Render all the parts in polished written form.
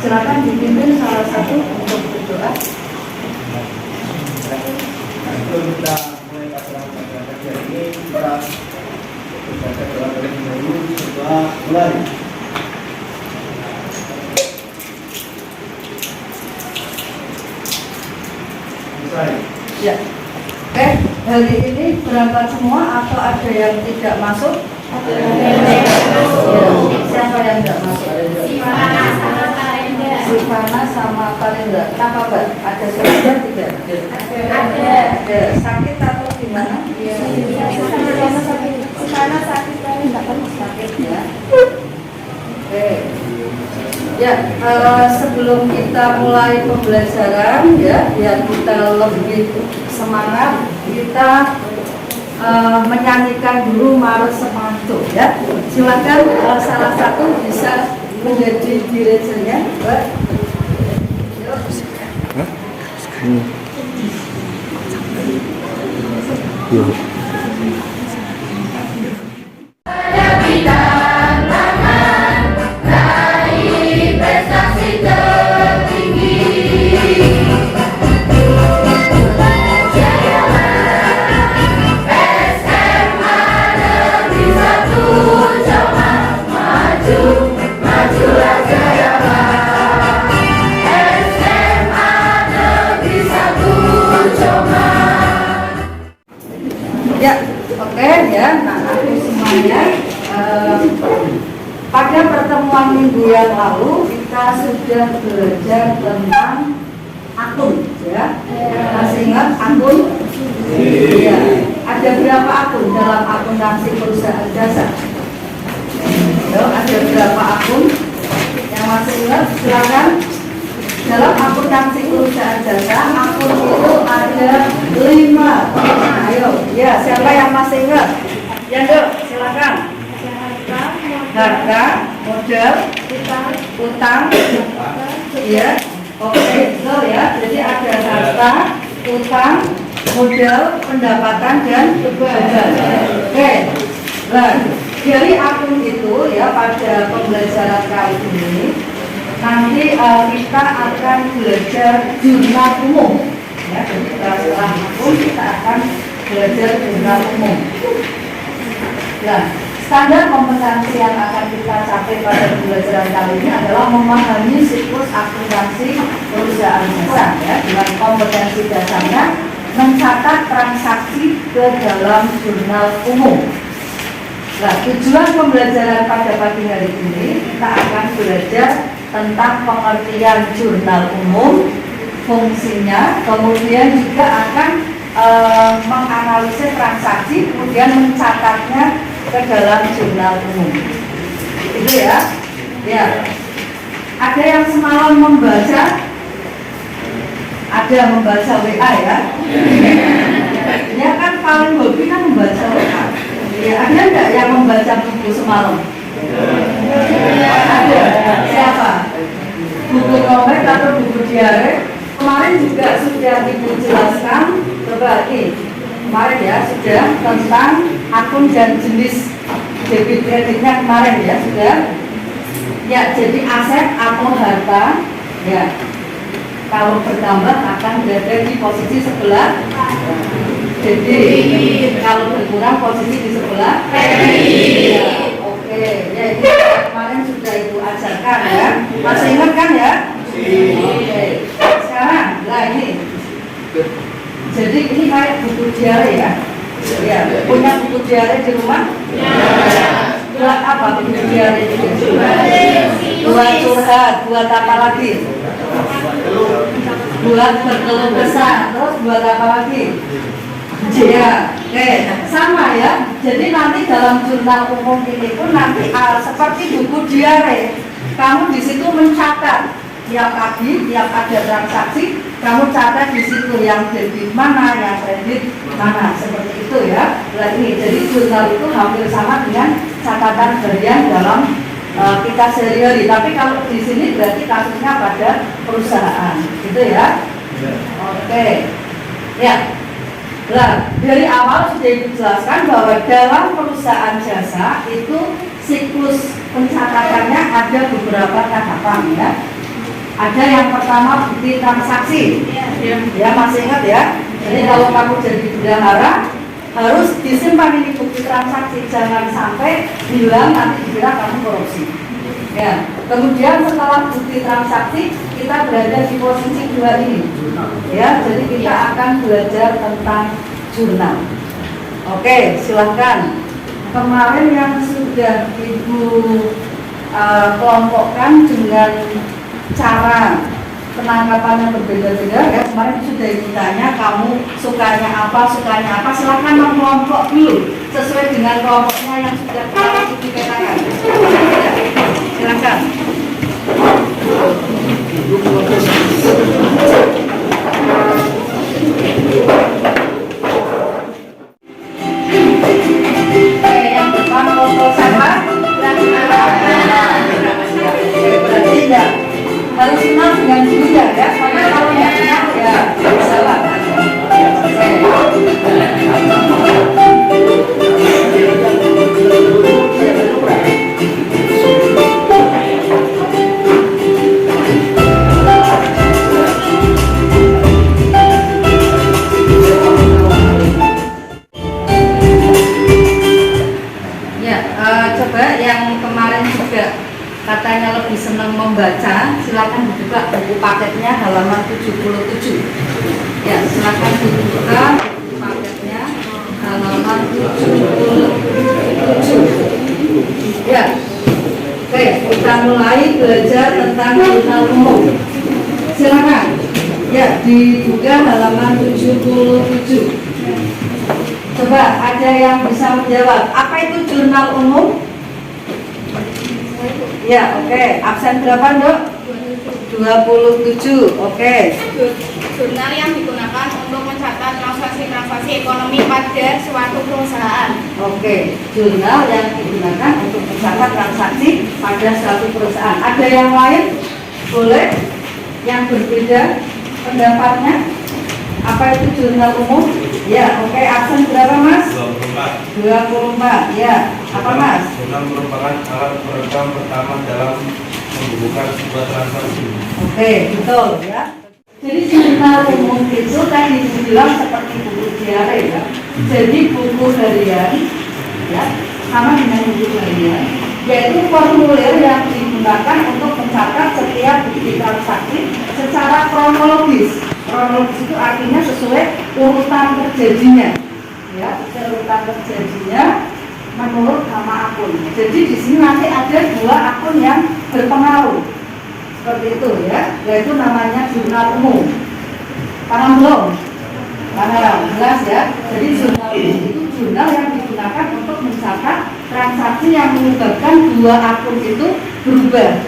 silakan dipimpin salah satu untuk berdoa. Sebelum kita mulai acara pagi hari ini, kita baca doa terlebih dahulu. Coba mulai. Selesai. Ya. Oke, hari ini berangkat semua atau ada yang tidak masuk? Ya. Siapa yang tidak masuk? Sifana sama Kalenda. Kenapa, Mbak? Ada surat tidak? Ada. Sakit atau gimana? Sifana sakit, Sakit ya. Oke. Ya, sebelum kita mulai pembelajaran ya, biar kita lebih semangat, kita menyanyikan dulu Maret Semangat ya. Silakan salah satu bisa menjadi dirijennya, Mbak. Yuk. Ya, oke ya. Nah, nanti semuanya pada pertemuan minggu yang lalu kita sudah belajar tentang akun, ya. Masih ingat akun? Iya. Ada berapa akun dalam akuntansi perusahaan jasa? Ada berapa akun? Yang masih ingat silakan. Dalam akuntansi perusahaan jasa, akun itu ada 5. Ayo, ya siapa yang masih ingat? Ya dok, silakan. Harga, modal, utang, ya. Oke, so ya. Jadi ada harta, utang, modal, pendapatan dan beban. Oke. Nah, dari akun itu ya pada pembelajaran kali ini nanti kita akan belajar jurnal umum ya. Jadi setelah akun kita akan belajar jurnal umum. Nah, standar kompetensi yang akan kita capai pada pembelajaran kali ini adalah memahami siklus akuntansi perusahaan jasa ya, dengan kompetensi dasarnya mencatat transaksi ke dalam jurnal umum. Nah, tujuan pembelajaran pada pagi hari ini kita akan belajar tentang pengertian jurnal umum, fungsinya, kemudian juga akan menganalisis transaksi, kemudian mencatatnya ke dalam jurnal umum. Itu ya. Ya. Ada yang semalam membaca? Ada membaca WA ya? Ya kan paling hobi kan membaca WA. Ya, ada enggak yang membaca buku semalam? Ada. Siapa? Buku komik atau buku diare? Kemarin juga sudah Ibu jelaskan. Coba ini. Kemarin ya sudah tentang akun dan jenis debit kreditnya kemarin ya sudah. Ya, jadi aset atau harta ya kalau bertambah akan berada di posisi sebelah debit. Kalau berkurang posisi di sebelah kredit. Ya, oke. Ya itu kemarin sudah Ibu ajarkan ya. Masih ingat kan ya? Oke. Sekarang, nah ini. Jadi ini kayak buku diare ya. Ya, punya buku diare di rumah? Ya. Buat apa buku diare itu? Buat curhat, buat apa lagi? Buat berkeluh kesah, terus buat apa lagi? Ya, oke, sama ya. Jadi nanti dalam jurnal umum ini pun nanti seperti buku diare, kamu di situ mencatat tiap pagi, tiap ada transaksi, kamu catat di situ yang debit mana, yang kredit mana, seperti itu ya. Nah ini, jadi jurnal itu hampir sama dengan catatan harian dalam kita sehari-hari. Tapi kalau di sini berarti kasusnya pada perusahaan, gitu ya. Oke, ya. Nah, dari awal sudah dijelaskan bahwa dalam perusahaan jasa itu siklus pencatatannya ada beberapa tahapan ya. Ada yang pertama bukti transaksi. Ya, masih ingat ya? Jadi kalau kamu jadi bendahara harus disimpan ini bukti transaksi, jangan sampai hilang nanti dikira kamu korupsi. Ya, kemudian setelah bukti transaksi kita berada di posisi 2 ini. Ya, jadi kita akan belajar tentang jurnal. Oke, silahkan. Kemarin yang sudah Ibu kelompokkan dengan cara penangkapannya berbeda-beda ya. Kemarin sudah ditanya kamu sukanya apa, silahkan mengkelompok dulu sesuai dengan kelompoknya yang sudah kita petakan. Ya, silahkan. Yang depan kelompok siapa? Berarti enggak harus kenal dengan gurunya ya, karena kalau nggak kenal ya salah. Coba yang kemarin juga katanya lebih senang membaca, silakan dibuka buku paketnya halaman 77. Ya, silakan dibuka buku paketnya halaman 77. Ya, oke, kita mulai belajar tentang jurnal umum. Silakan, ya, dibuka halaman 77. Coba ada yang bisa menjawab, apa itu jurnal umum? Ya, oke. Absen berapa, Dok? 27. Oke. Jurnal yang digunakan untuk mencatat transaksi ekonomi pada suatu perusahaan. Oke. Jurnal yang digunakan untuk mencatat transaksi pada suatu perusahaan. Ada yang lain? Boleh? Yang berbeda pendapatnya? Apa itu jurnal umum? Ya, oke. Absen berapa, Mas? 24. Ya. Apa, Mas? Jurnal merupakan alat perekam pertama dalam membukukan sebuah transaksi. Oke, betul ya. Jadi jurnal umum itu tadi dibilang seperti buku diare ya. Jadi buku harian ya, sama dengan buku harian, yaitu formulir yang digunakan untuk mencatat setiap bukti transaksi secara kronologis. Kronologis itu artinya sesuai urutan terjadinya. Ya, sesuai urutan terjadinya menurut nama akun. Jadi di sini nanti ada 2 akun yang berpengaruh. Seperti itu ya, yaitu namanya jurnal umum. Paham belum? Paham, jelas ya. Jadi jurnal umum itu jurnal yang digunakan untuk mencatat transaksi yang menyebabkan 2 akun itu berubah.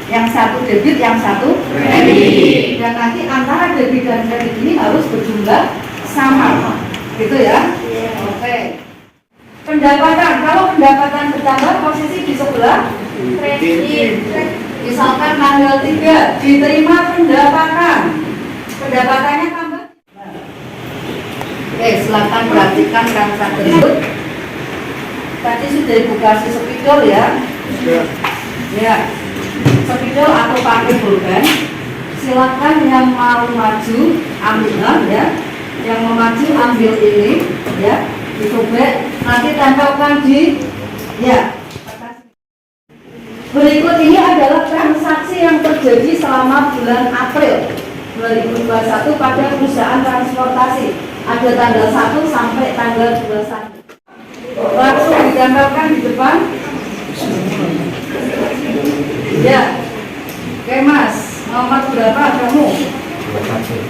Yang satu debit, yang satu kredit. Dan nanti antara debit dan kredit ini harus berjumlah sama. Gitu ya? Oke. Pendapatan, kalau pendapatan bertambah posisi di sebelah kredit. Misalkan tanggal 3 diterima pendapatan, pendapatannya tambah. Oke, silakan perhatikan kata tersebut. Tadi sudah dibuka spidol ya. Ya, spidol atau pakai pulpen. Silakan yang mau maju ambil ya, yang mau maju ambil ini ya. Dicoba nanti tempelkan di ya. Berikut ini adalah transaksi yang terjadi selama bulan April 2021 pada perusahaan transportasi. Ada tanggal 1 sampai tanggal 21. Langsung ditempelkan di depan. Ya. Oke, Mas, nomor berapa kamu?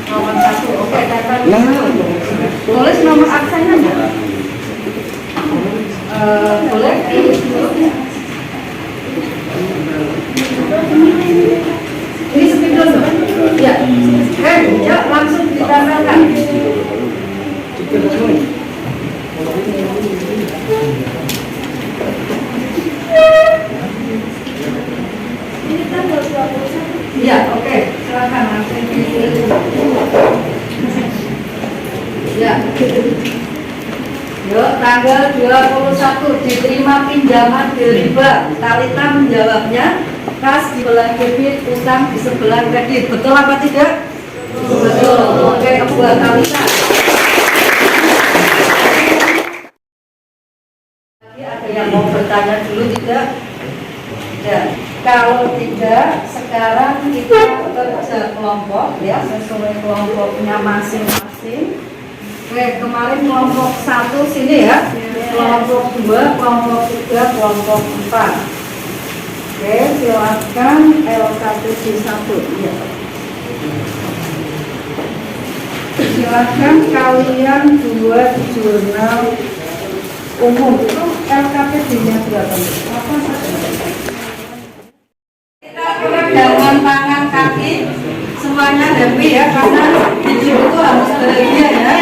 Nomor 1. Oke, tempel dulu. Tulis nomor aksennya enggak? Boleh tulis dulu ya. Ini spidol ya. Ya, langsung ditambahkan. Ini tanggal 21. Ya, oke. Silakan langsung ditulis. Ya. Yuk, tanggal 21 diterima pinjaman dari bank. Talita menjawabnya Kas di sebelah debit, utang di sebelah kredit. Betul apa tidak? Betul. Oke, buat Kalisa. Ada yang mau bertanya dulu tidak? Tidak. Kalau tidak, sekarang kita kerja kelompok ya, sesuai kelompoknya masing-masing. Oke, kemarin kelompok 1 sini ya, kelompok 2, kelompok 3, kelompok 4. Oke, silakan L1C1 ya. Silakan kalian buat jurnal umum. Itu LKPD-nya berapa? Apa saja? Kita peregangan tangan kaki semuanya happy ya, karena hidup itu harus bahagia ya.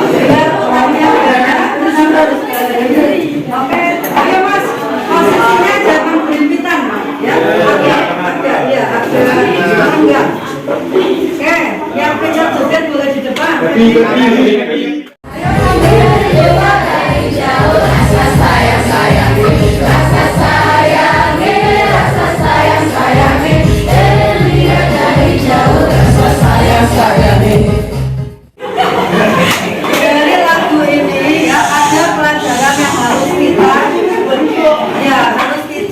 Biar orangnya banyak, terus harus bahagia. Oke, ayo mas, posisinya jangan berimpitan ya. Agak ya, agak enggak. Oke, yang kejar joget boleh di depan. Dari lagu ini ya ada pelajaran yang harus kita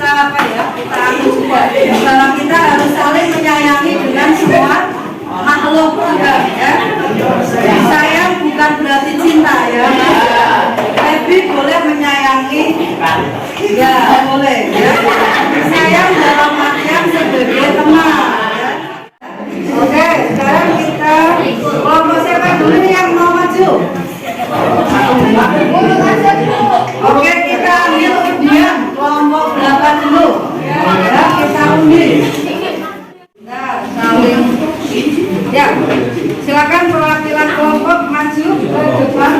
apa ya, kita ambil juga bahwa kita harus saling menyayangi dengan semua makhluk ya. Sayang bukan berarti cinta ya. Tapi boleh menyayangi ya, boleh ya. Sayang dalam artian sebagai teman ya. Oke, sekarang kita kelompok siapa dulu nih yang mau maju? Oke, kita ambil undian kelompok 8 dulu ya, kita undi. Nah, saling ya, silakan perwakilan kelompok maju ke depan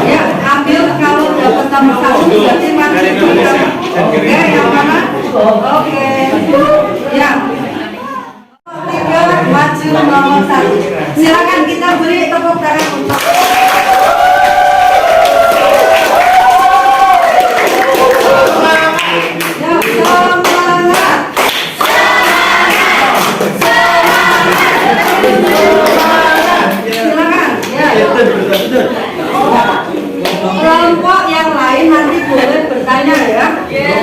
ya, ambil kalau dapat nomor 1 berarti maju ke depan. Oke, yang mana? Oke ya, 3 maju nomor 1. Silakan kita beri tepuk tangan untuk kelompok yang lain nanti boleh bertanya ya,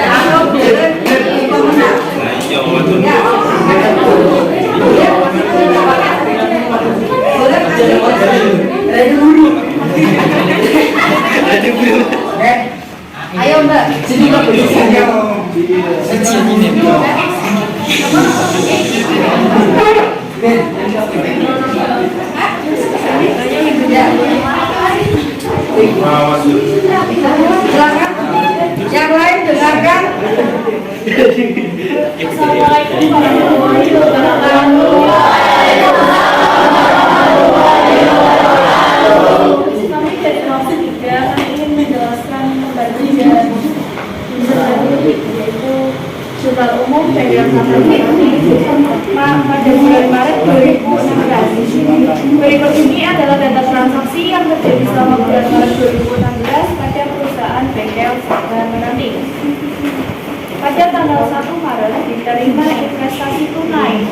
atau boleh berkomentar. Ya, ayo mbak. Silakan. Yang lain dengarkan. Assalamualaikum warahmatullahi wabarakatuh. Kami dari kelompok 3 kami ingin menjelaskan kembali dan yaitu jurnal umum PGL sama pada bulan Maret 2016. Berikut ini adalah data transaksi yang terjadi selama bulan Maret 2016 pada perusahaan bengkel dan menanti. Pada tanggal 1 Maret diterima investasi tunai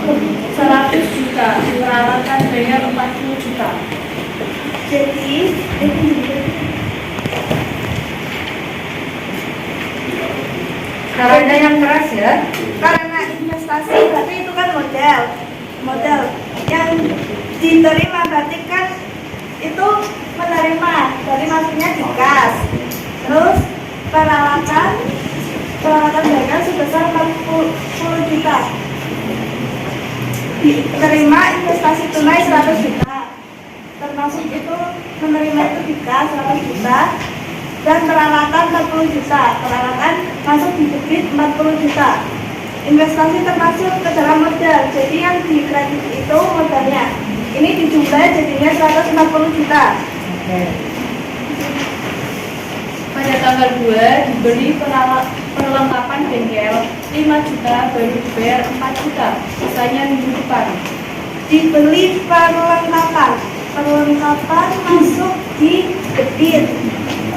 100 juta, peralatan bayar 40 juta. Jadi, Karena yang keras ya. karena investasi berarti itu kan modal yang diterima berarti kan itu menerima, dari maksudnya dikas. Terus peralatan dagang sebesar 40 juta. Diterima investasi tunai 100 juta. Termasuk itu menerima itu dikas 100 juta. Dan peralatan 40 juta. Peralatan masuk di debit 40 juta. Investasi termasuk ke dalam modal. Jadi yang di kredit itu modalnya. Ini dijumlah jadinya 140 juta. Pada tanggal 2 diberi perlengkapan bengkel 5 juta, baru dibayar 4 juta. Sisanya minggu depan. Dibeli perlengkapan masuk di debit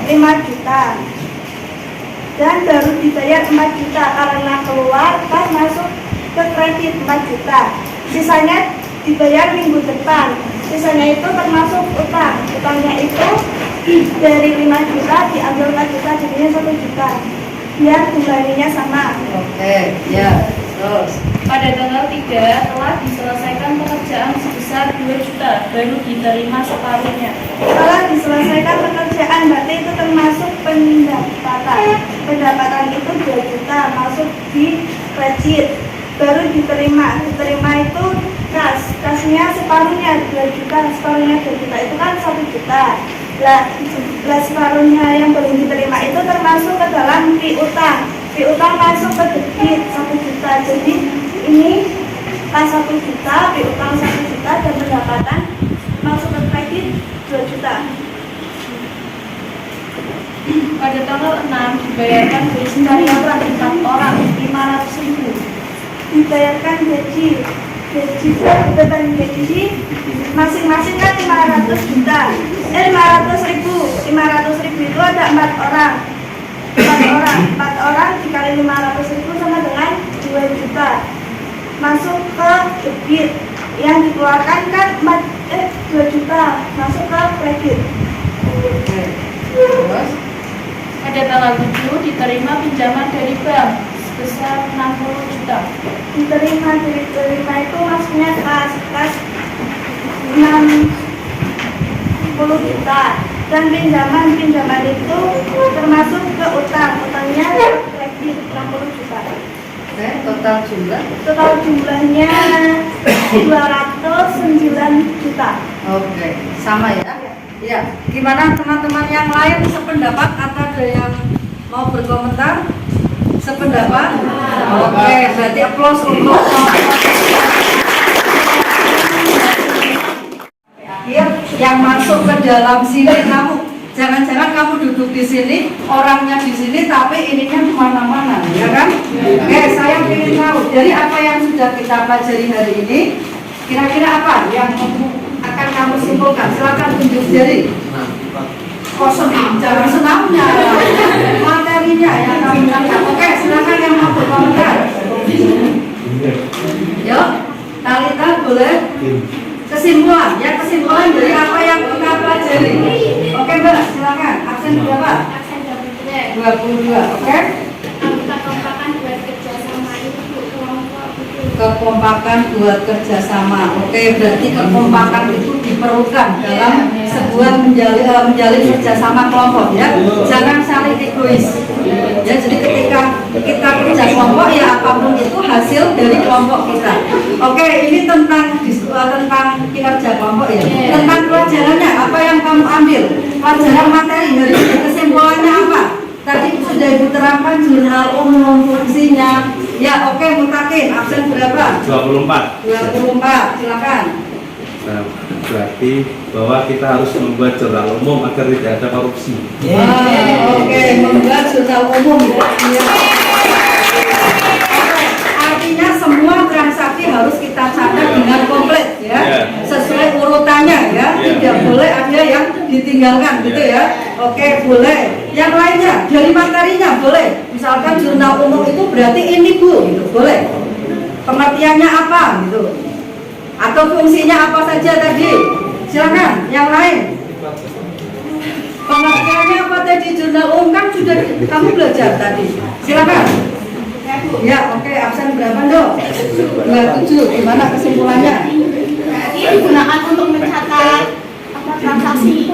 5 juta. dan baru dibayar 4 juta karena keluar pas masuk ke kredit 4 juta. Sisanya dibayar minggu depan. Sisanya itu termasuk utang. Utangnya itu dari 5 juta diambil 4 juta jadinya 1 juta. Biar jumlahnya sama. Oke, ya. Terus. Pada tanggal 3 telah diselesaikan pekerjaan sebesar 2 juta, baru diterima separuhnya. Setelah diselesaikan pekerjaan, berarti itu termasuk pendapatan. Pendapatan itu 2 juta, masuk di kredit, baru diterima. Diterima itu kasnya separuhnya 2 juta, separuhnya 2 juta, itu kan 1 juta. Lah separuhnya yang belum diterima itu termasuk ke dalam piutang. Piutang masuk ke debit 1 juta. Jadi ini pas 1 juta, piutang 1 juta dan pendapatan masuk ke kredit 2 juta. Pada tanggal 6 dibayarkan gaji karyawan 4 orang 500.000. Dibayarkan gaji masing-masing kan 500 juta. 500.000 itu ada 4 orang. 4 orang dikali 500.000 sama dengan 2 juta. Masuk ke debit. Yang dikeluarkan kan 2 juta masuk ke kredit. Terus. Pada tanggal 7 diterima pinjaman dari bank sebesar 60 juta. Diterima itu maksudnya kas 60 juta. Dan pinjaman itu termasuk ke utangnya kredit 60 juta. Oke, total jumlahnya 209 juta. Oke, sama ya? Ya, gimana teman-teman yang lain sependapat atau ada yang mau berkomentar? Sependapat? Oke, berarti aplaus untuk yang masuk ke dalam sini. Kamu jangan-jangan kamu duduk di sini, orangnya di sini, tapi ininya kemana-mana, ya kan? Oke, saya ingin tahu dari apa yang sudah kita pelajari hari ini, kira-kira apa yang akan kamu simpulkan? Silakan tunjuk jari. Kosong, jangan senamnya, materinya yang kamu tangkap. Oke, silakan yang mau berkomentar. Yuk, Talita boleh. Kesimpulan dari apa yang kita pelajari. Oke Mbak, silakan. Absen berapa? Absen 22. 22, oke. Kekompakan buat kerjasama itu kelompok itu. Kekompakan buat kerjasama. Oke, berarti kekompakan itu diperlukan dalam sebuah menjalin kerjasama kelompok ya. Jangan saling egois. Ya, jadi ketika kita kerja kelompok ya apapun itu hasil dari kelompok kita. Oke, ini tentang kinerja kelompok ya. Tentang pelajarannya apa yang kamu ambil? Pelajaran materi dari kesimpulannya apa? Tadi sudah Ibu terangkan jurnal umum fungsinya. Ya, oke, Mutakin, absen berapa? 24. 24, silakan. Nah, berarti bahwa kita harus membuat jurnal umum agar tidak ada korupsi. Oke, membuat jurnal umum ya. Artinya semua transaksi harus kita catat dengan komplit ya, sesuai urutannya ya. Tidak boleh ada yang ditinggalkan gitu ya. Oke, boleh. Yang lainnya dari materinya boleh. Misalkan jurnal umum itu berarti ini Bu, gitu. Boleh. Pengertiannya apa gitu. Atau fungsinya apa saja tadi? Silakan, yang lain. Pengertiannya apa tadi jurnal umum kan sudah kamu belajar tadi. Silakan. Ya, oke, absen berapa dong? 27. Gimana kesimpulannya? Berarti digunakan untuk mencatat transaksi.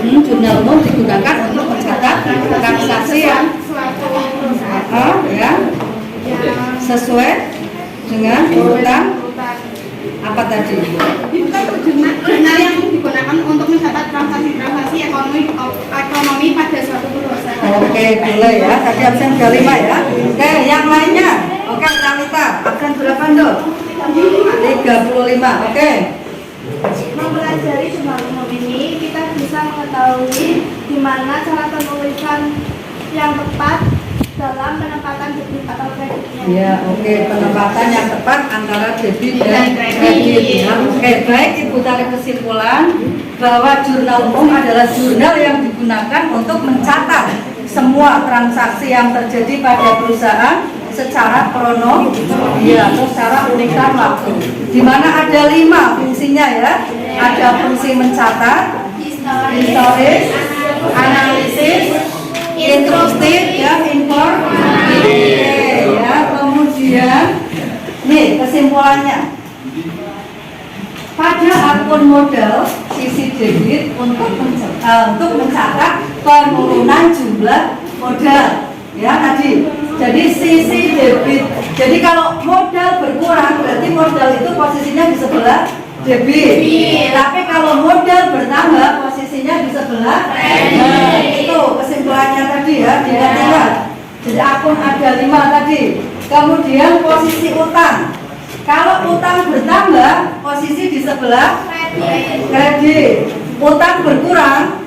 Jurnal umum digunakan untuk mencatat transaksi yang suatu perusahaan ya, sesuai dengan urutan apa tadi? Jurnal yang digunakan untuk mencatat transaksi ekonomi pada suatu perusahaan. Oke, boleh ya. Tadi absen 35 ya. Oke, yang lainnya. Oke, Talita, absen berapa dong? 35. Oke. Mempelajari jurnal umum ini kita bisa mengetahui di mana cara penulisan yang tepat dalam penempatan debit atau kreditnya. Ya, oke, penempatan yang tepat antara debit dan kredit. Ya. Oke, baik, Ibu tarik kesimpulan bahwa jurnal umum adalah jurnal yang digunakan untuk mencatat semua transaksi yang terjadi pada perusahaan secara atau secara urutan waktu. Di mana ada 5 fungsinya ya. Ada fungsi mencatat, historis, analisis, intrusif, ya, informatif, ya. Kemudian, nih kesimpulannya. Pada akun modal, sisi debit untuk mencatat penurunan jumlah modal, ya tadi. Jadi sisi debit. Jadi kalau modal berkurang, berarti modal itu posisinya di sebelah debit. Tapi kalau modal bertambah, posisinya di sebelah kredit. Itu kesimpulannya tadi ya, diingat-ingat. Jadi akun ada 5 tadi. Kemudian posisi utang. Kalau utang bertambah, posisi di sebelah kredit. Utang berkurang,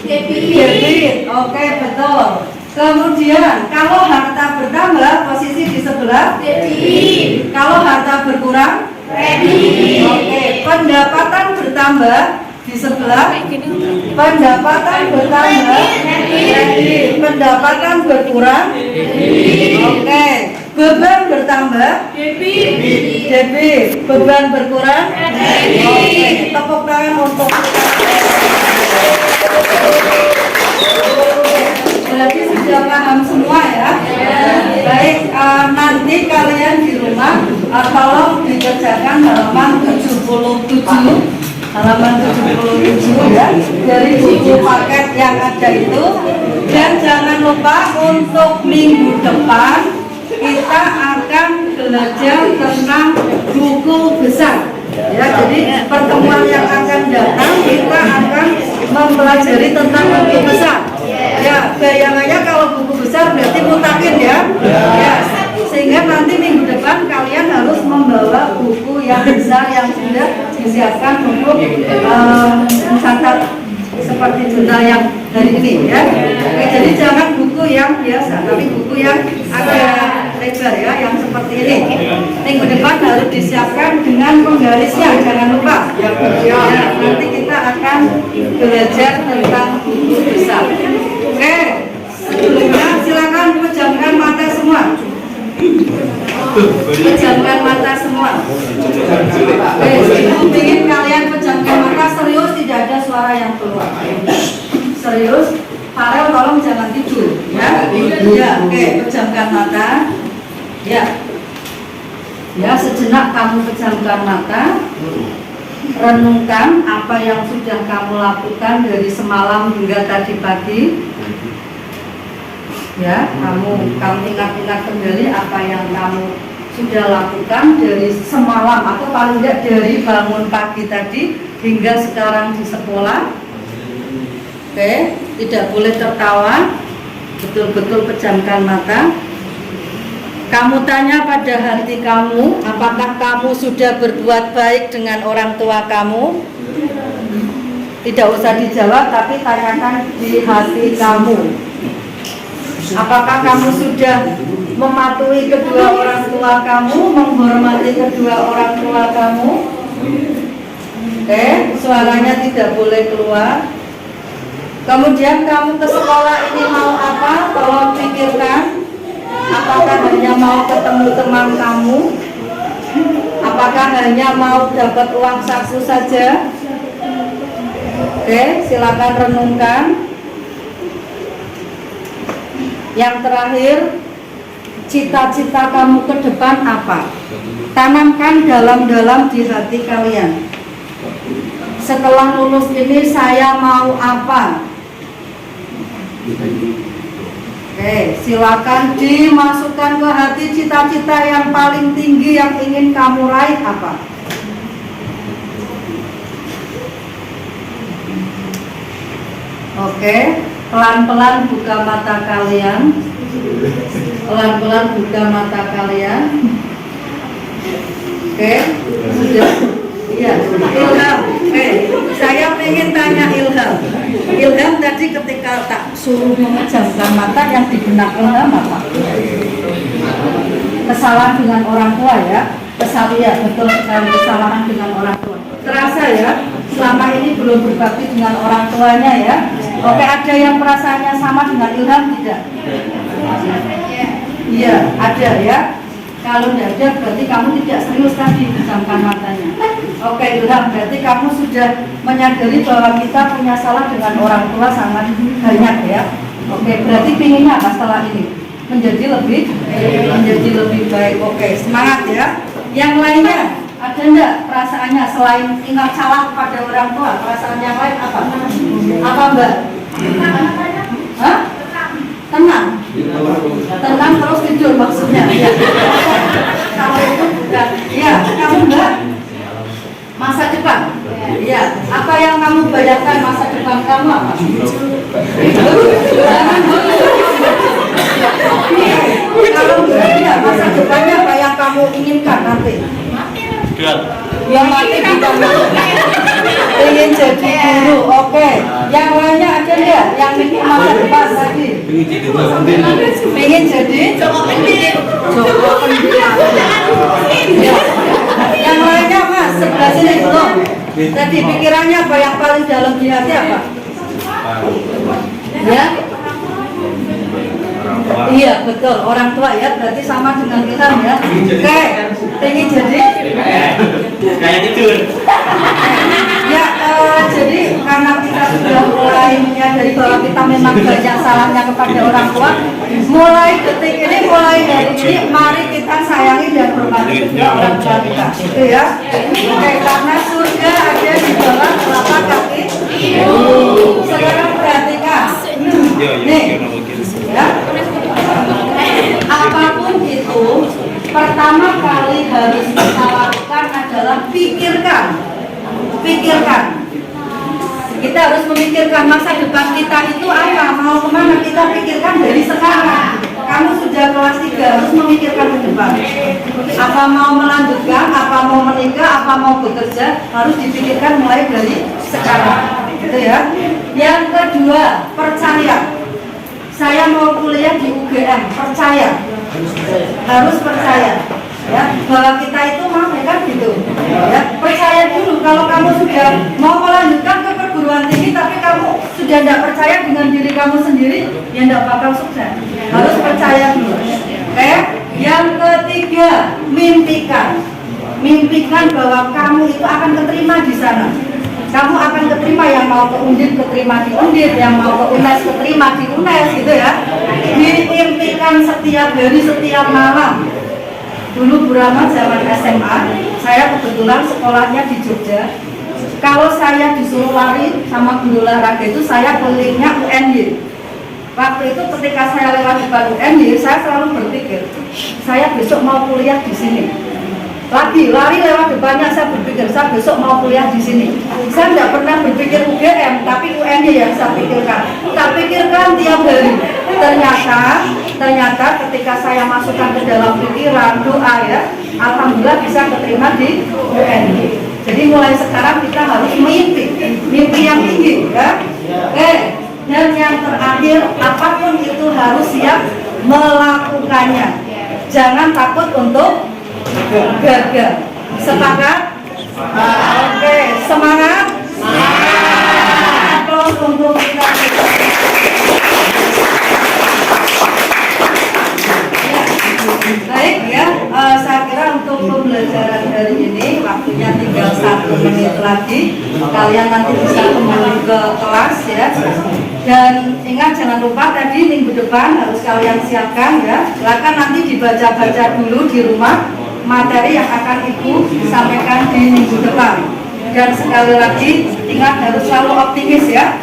debit. Oke, betul. Kemudian kalau harta bertambah, posisi di sebelah debit. Kalau harta berkurang, kredit. Oke, pendapatan bertambah di sebelah pendapatan bertambah kredit. Pendapatan berkurang, oke. Beban bertambah, debit. Beban berkurang, oke. Tepuk tangan untuk berarti sudah paham semua ya. Baik, nanti kalian di rumah tolong dikerjakan halaman 77 ya, dari buku paket yang ada itu. Dan jangan lupa untuk minggu depan kita akan belajar tentang buku besar ya. Jadi pertemuan yang akan datang kita akan mempelajari tentang buku besar ya. Bayangannya kalau buku besar berarti mutakin ya. Sehingga nanti minggu depan kalian harus membawa buku yang besar yang sudah disiapkan untuk mencatat seperti jurnal yang hari ini ya. Oke, jadi jangan buku yang biasa, tapi buku yang agak lebar ya, yang seperti ini. Minggu depan harus disiapkan dengan penggarisnya, jangan lupa. Ya, nanti kita akan belajar tentang buku besar. Oke, sebelumnya silakan pejamkan mata semua. Pejamkan mata semua. Oke, sebelum ingin kalian pejamkan mata, serius, tidak ada suara yang keluar. Serius, Farel tolong jangan tidur ya. Ya, oke, pejamkan mata. Ya. Ya, sejenak kamu pejamkan mata. Renungkan apa yang sudah kamu lakukan dari semalam hingga tadi pagi. Ya, kamu ingat-ingat kembali apa yang kamu sudah lakukan dari semalam atau paling tidak dari bangun pagi tadi hingga sekarang di sekolah. Oke, tidak boleh tertawa, betul-betul pejamkan mata. Kamu tanya pada hati kamu, apakah kamu sudah berbuat baik dengan orang tua kamu? Tidak usah dijawab, tapi tanyakan di hati kamu. Apakah kamu sudah mematuhi kedua orang tua kamu, menghormati kedua orang tua kamu? Oke, suaranya tidak boleh keluar. Kemudian kamu ke sekolah ini mau apa? Tolong pikirkan. Apakah hanya mau ketemu teman kamu? Apakah hanya mau dapat uang saku saja? Oke, silakan renungkan. Yang terakhir, cita-cita kamu ke depan apa? Tanamkan dalam-dalam di hati kalian. Setelah lulus ini saya mau apa? Oke, silakan dimasukkan ke hati cita-cita yang paling tinggi yang ingin kamu raih apa? Oke, pelan-pelan buka mata kalian. Pelan-pelan buka mata kalian. Oke, sudah. Iya, Ilham. Saya pengen tanya Ilham. Ilham tadi ketika tak suruh memejamkan mata, yang di benak Ilham apa? Kesalahan dengan orang tua ya. Kesalahan, betul sekali, kesalahan dengan orang tua. Terasa ya? selama ini belum berbakti dengan orang tuanya ya. Oke, ada yang perasaannya sama dengan Ilham tidak? Iya, ada ya. Kalau tidak ada berarti kamu tidak serius tadi pejamkan matanya. Oke Ilham, berarti kamu sudah menyadari bahwa kita punya salah dengan orang tua sangat banyak ya. Oke, berarti pinginnya apa setelah ini? Menjadi lebih baik. Oke, semangat ya. Yang lainnya ada enggak perasaannya selain ingat salah kepada orang tua? Perasaan yang lain apa? Apa Mbak? Hah? Tenang. Tenang terus tidur maksudnya. Ya. Kalau itu bukan. Ya, kamu Mbak? Masa depan. Iya. Apa yang kamu bayangkan masa depan kamu apa? Kalau ya, masa depannya apa yang kamu inginkan nanti? Yang mati kita ingin jadi guru, oke. Yang lainnya ada nggak? Yang mikir masa depan tadi? Pengen jadi Joko Pendidik. Yang lainnya Mas, sebelah sini belum. Tadi pikirannya apa yang paling dalam di hati apa? Ya? Iya betul, orang tua ya, berarti sama dengan kita ya. Oke, pengen jadi Kayak gitu. ya, jadi karena kita sudah mulai menyadari bahwa kita memang banyak salahnya kepada orang tua. Mulai detik ini, mulai dari ini, mari kita sayangi dan hormati kedua orang tua kita, gitu ya. Oke, karena surga ada di bawah telapak kaki. Sekarang perhatikan, nih, ya. Apapun itu, pertama kali harus kita lakukan adalah pikirkan. Kita harus memikirkan masa depan kita itu apa, mau kemana, kita pikirkan dari sekarang. Kamu sudah kelas 3 harus memikirkan ke depan. Apa mau melanjutkan, apa mau menikah, apa mau bekerja, harus dipikirkan mulai dari sekarang, gitu ya. Yang kedua, percaya. Saya mau kuliah di UGM, percaya, harus percaya, ya, bahwa kita itu mau kan gitu, ya, percaya dulu. Kalau kamu sudah mau melanjutkan ke perguruan tinggi, tapi kamu sudah tidak percaya dengan diri kamu sendiri, ya tidak bakal sukses. Harus percaya dulu. Oke. Yang ketiga, mimpikan bahwa kamu itu akan keterima di sana. Kamu akan keterima, yang mau ke Undip keterima di Undip, yang mau ke UNES keterima di UNES, gitu ya. Diimpikan setiap hari, setiap malam. Dulu Bu Rahmat zaman SMA, saya kebetulan sekolahnya di Jogja. Kalau saya disuruh lari sama guru olahraga itu, saya kelilingnya UNY. Waktu itu ketika saya lewat depan UNY, saya selalu berpikir, saya besok mau kuliah di sini. Lagi lari lewat depannya, saya berpikir saya besok mau kuliah di sini. Saya tidak pernah berpikir UGM, tapi UNY yang saya pikirkan. Tak pikirkan tiap hari. Ternyata ketika saya masukkan ke dalam pikiran doa ya, alhamdulillah bisa keterima di UNY. Jadi mulai sekarang kita harus mimpi yang tinggi ya. Dan yang terakhir, apapun itu harus siap melakukannya. Jangan takut untuk gagal. Sepakat? Oke, semangat. Aplaus untuk kita. Baik ya, saya kira untuk pembelajaran hari ini waktunya tinggal 1 menit lagi. Kalian nanti bisa kembali ke kelas ya. Dan ingat, jangan lupa tadi minggu depan harus kalian siapkan ya. Silakan nanti dibaca-baca dulu di rumah materi yang akan Ibu sampaikan di minggu depan. Dan sekali lagi ingat, harus selalu optimis ya.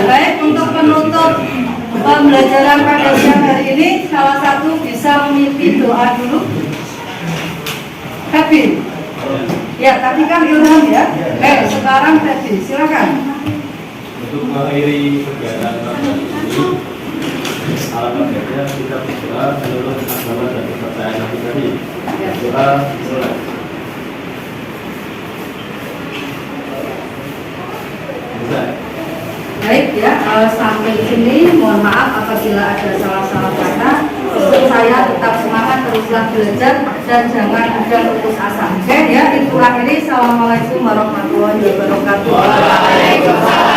Baik, untuk penutup pembelajaran pada siang hari ini, salah satu bisa memimpin doa dulu. Happy. Ya, tadi kan Ilham ya. Sekarang Happy, silakan. Untuk mengakhiri kegiatan ini, alangkah baiknya kita berdoa menurut agama dan kepercayaan kita tadi. Doa mulai. Baik ya, sampai sini mohon maaf apabila ada salah-salah kata. Saya tetap semangat teruslah belajar dan jangan mudah putus asa. Oke ya, Ibu akhiri. Assalamualaikum warahmatullahi wabarakatuh. Waalaikumsalam.